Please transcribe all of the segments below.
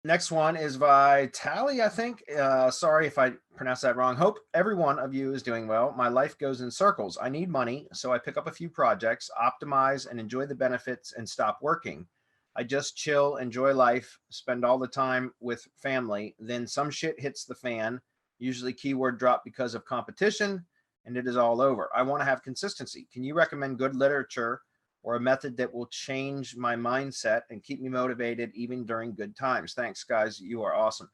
Next one is by Tally, I think. Sorry if I pronounced that wrong. Hope every one of you is doing well. My life goes in circles. I need money, so I pick up a few projects, optimize, and enjoy the benefits and stop working. I just chill, enjoy life, spend all the time with family. Then some shit hits the fan, usually keyword drop because of competition, and it is all over. I want to have consistency. Can you recommend good literature or a method that will change my mindset and keep me motivated even during good times? Thanks, guys. You are awesome.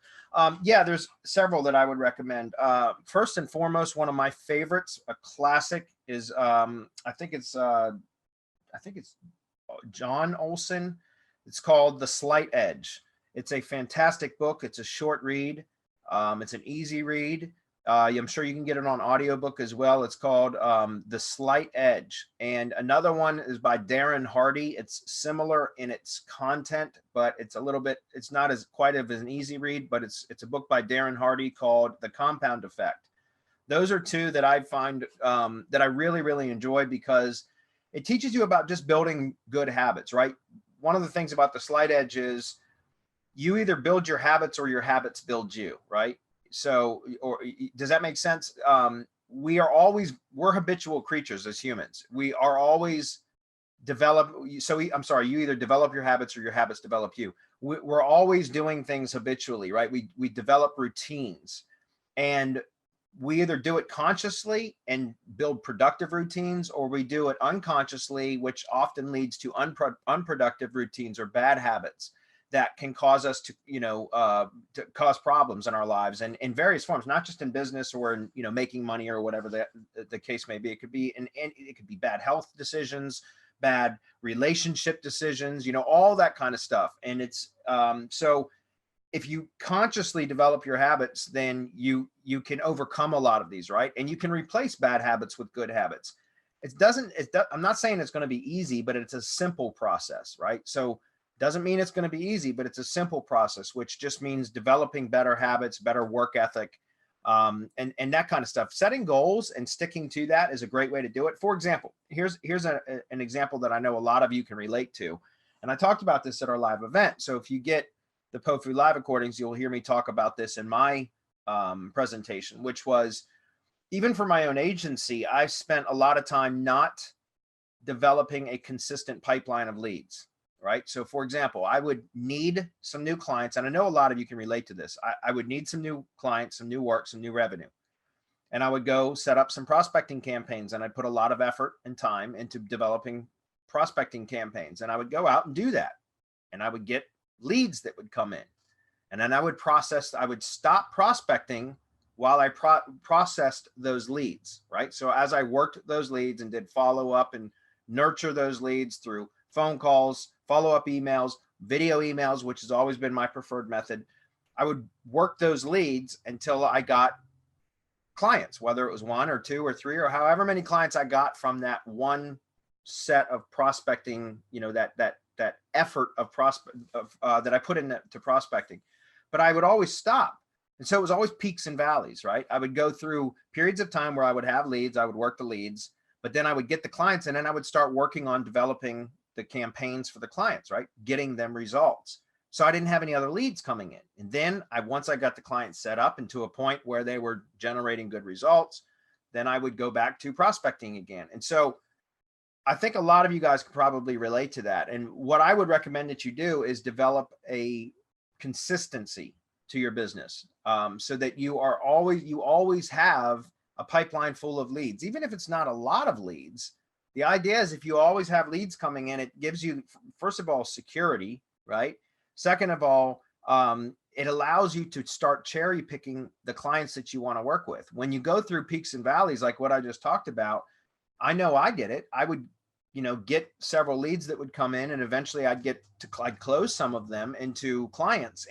Yeah, there's several that I would recommend. First and foremost, one of my favorites, a classic, is I think it's John Olson. It's called The Slight Edge. It's a fantastic book. It's a short read. It's an easy read. I'm sure you can get it on audiobook as well. It's called The Slight Edge. And another one is by Darren Hardy. It's similar in its content, but it's a little bit, it's not as quite of an easy read, but it's a book by Darren Hardy called The Compound Effect. Those are two that I find that I really, really enjoy because it teaches you about just building good habits, right? One of the things about The Slight Edge is you either build your habits or your habits build you, right? So, or does that make sense? We're habitual creatures as humans. We are always develop. I'm sorry, you either develop your habits or your habits develop you. We're always doing things habitually, right? We develop routines, and we either do it consciously and build productive routines, or we do it unconsciously, which often leads to unproductive routines or bad habits that can cause us to cause problems in our lives and in various forms, not just in business or in, making money or whatever the case may be. It could be it could be bad health decisions, bad relationship decisions, all that kind of stuff. And it's so if you consciously develop your habits, then you can overcome a lot of these, right? And you can replace bad habits with good habits. I'm not saying it's going to be easy, but it's a simple process, right? So doesn't mean it's going to be easy, but it's a simple process, which just means developing better habits, better work ethic, and that kind of stuff. Setting goals and sticking to that is a great way to do it. For example, here's an example that I know a lot of you can relate to, and I talked about this at our live event. So if you get the POFU live recordings, you'll hear me talk about this in my presentation, which was, even for my own agency, I've spent a lot of time not developing a consistent pipeline of leads. Right. So for example, I would need some new clients, and I know a lot of you can relate to this. I would need some new clients, some new work, some new revenue. And I would go set up some prospecting campaigns, and I'd put a lot of effort and time into developing prospecting campaigns. And I would go out and do that. And I would get leads that would come in. And then I would stop prospecting while I processed those leads. Right. So as I worked those leads and did follow up and nurture those leads through phone calls, follow-up emails, video emails, which has always been my preferred method, I would work those leads until I got clients, whether it was one or two or three or however many clients I got from that one set of prospecting, that effort of that I put into prospecting. But I would always stop. And so it was always peaks and valleys, right? I would go through periods of time where I would have leads, I would work the leads, but then I would get the clients, and then I would start working on developing the campaigns for the clients, right? Getting them results. So I didn't have any other leads coming in. And then once I got the clients set up and to a point where they were generating good results, then I would go back to prospecting again. And so I think a lot of you guys could probably relate to that. And what I would recommend that you do is develop a consistency to your business, so that you always have a pipeline full of leads, even if it's not a lot of leads. The idea is, if you always have leads coming in, it gives you, first of all, security, right? Second of all, it allows you to start cherry picking the clients that you want to work with. When you go through peaks and valleys, like what I just talked about, I know I did it. I would, get several leads that would come in, and eventually I'd close some of them into clients.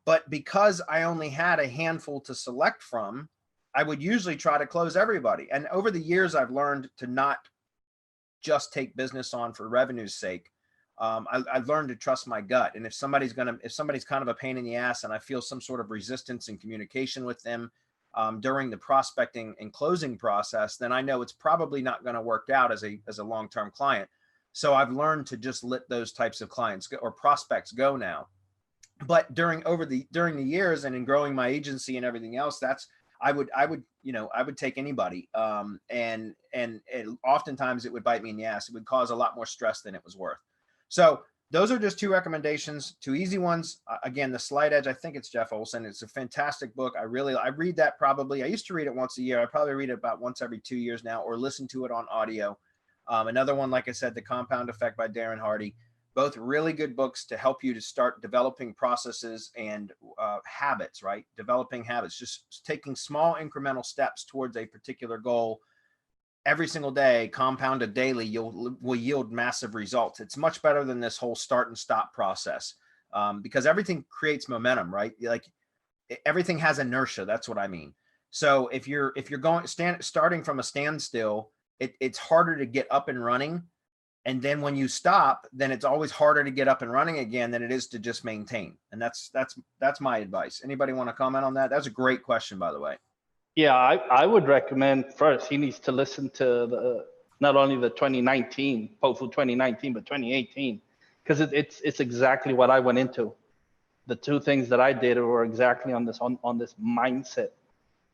But because I only had a handful to select from, I would usually try to close everybody. And over the years, I've learned to not just take business on for revenue's sake. I've learned to trust my gut. And if somebody's kind of a pain in the ass, and I feel some sort of resistance in communication with them during the prospecting and closing process, then I know it's probably not going to work out as a long-term client. So I've learned to just let those types of clients go, or prospects go now. But during the years and in growing my agency and everything else, that's I would I would take anybody, and oftentimes it would bite me in the ass. It would cause a lot more stress than it was worth. So those are just two recommendations, two easy ones. Again, The Slight Edge, I think it's Jeff Olson. It's a fantastic book. I read that probably. I used to read it once a year. I probably read it about once every 2 years now, or listen to it on audio. Another one, like I said, The Compound Effect by Darren Hardy. Both really good books to help you to start developing processes and habits, right? Developing habits, just taking small incremental steps towards a particular goal every single day, compounded daily, will yield massive results. It's much better than this whole start and stop process, because everything creates momentum, right? Like everything has inertia. That's what I mean. So if you're starting from a standstill, it's harder to get up and running. And then when you stop, then it's always harder to get up and running again than it is to just maintain. And that's my advice. Anybody want to comment on that? That's a great question, by the way. Yeah, I would recommend first he needs to listen to the not only the 2019 POFU 2019 but 2018, because it's exactly what I went into. The two things that I did were exactly on this mindset.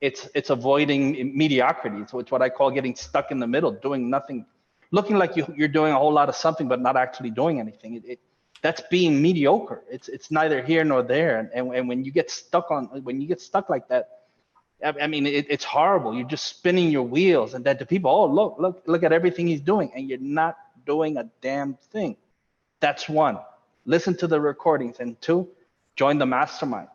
It's avoiding mediocrity. It's what I call getting stuck in the middle, doing nothing, looking like you're doing a whole lot of something but not actually doing anything. That's being mediocre. It's neither here nor there. And when you get stuck like that, I mean, it's horrible. You're just spinning your wheels, and then to people, oh, look at everything he's doing, and you're not doing a damn thing. That's one. Listen to the recordings, and two, join the mastermind.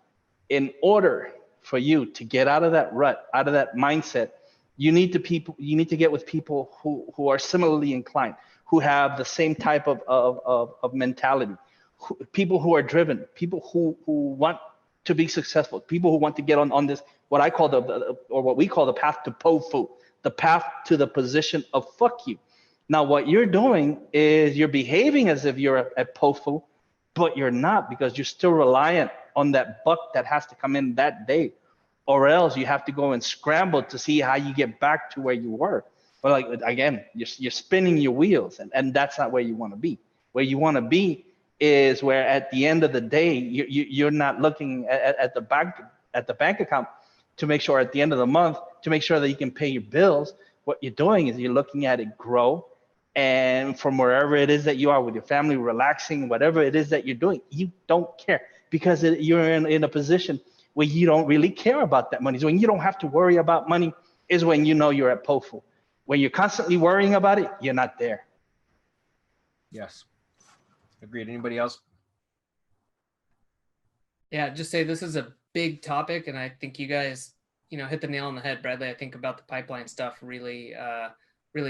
In order for you to get out of that rut, out of that mindset, you need to get with people who are similarly inclined, who have the same type of mentality, people who are driven, people who want to be successful, people who want to get on this, what I call what we call the path to POFU, the path to the position of fuck you. Now, what you're doing is you're behaving as if you're at POFU, but you're not, because you're still reliant on that buck that has to come in that day, or else you have to go and scramble to see how you get back to where you were. But like, again, you're spinning your wheels, and that's not where you want to be. Where you want to be is where at the end of the day, you're not looking at the bank account to make sure at the end of the month to make sure that you can pay your bills. What you're doing is you're looking at it grow, and from wherever it is that you are with your family, relaxing, whatever it is that you're doing, you don't care, because you're in a position where you don't really care about that money. So when you don't have to worry about money is when you know you're at POFU. When you're constantly worrying about it, you're not there. Yes. Agreed. Anybody else? Yeah, just say this is a big topic, and I think you guys, hit the nail on the head, Bradley. I think about the pipeline stuff really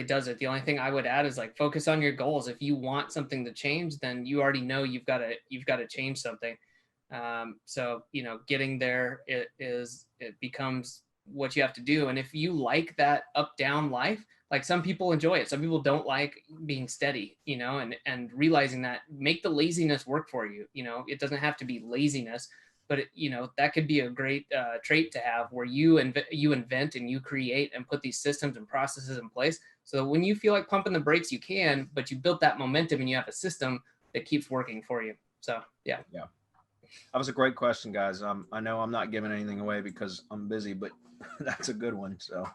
does it. The only thing I would add is like focus on your goals. If you want something to change, then you already know you've got to change something. So getting there, it becomes what you have to do. And if you like that up down life, like some people enjoy it, some people don't like being steady, and realizing that, make the laziness work for you. It doesn't have to be laziness, but that could be a great trait to have, where you invent and you create and put these systems and processes in place. So when you feel like pumping the brakes, you can, but you built that momentum and you have a system that keeps working for you. So yeah. That was a great question, guys. I know I'm not giving anything away because I'm busy, but that's a good one. So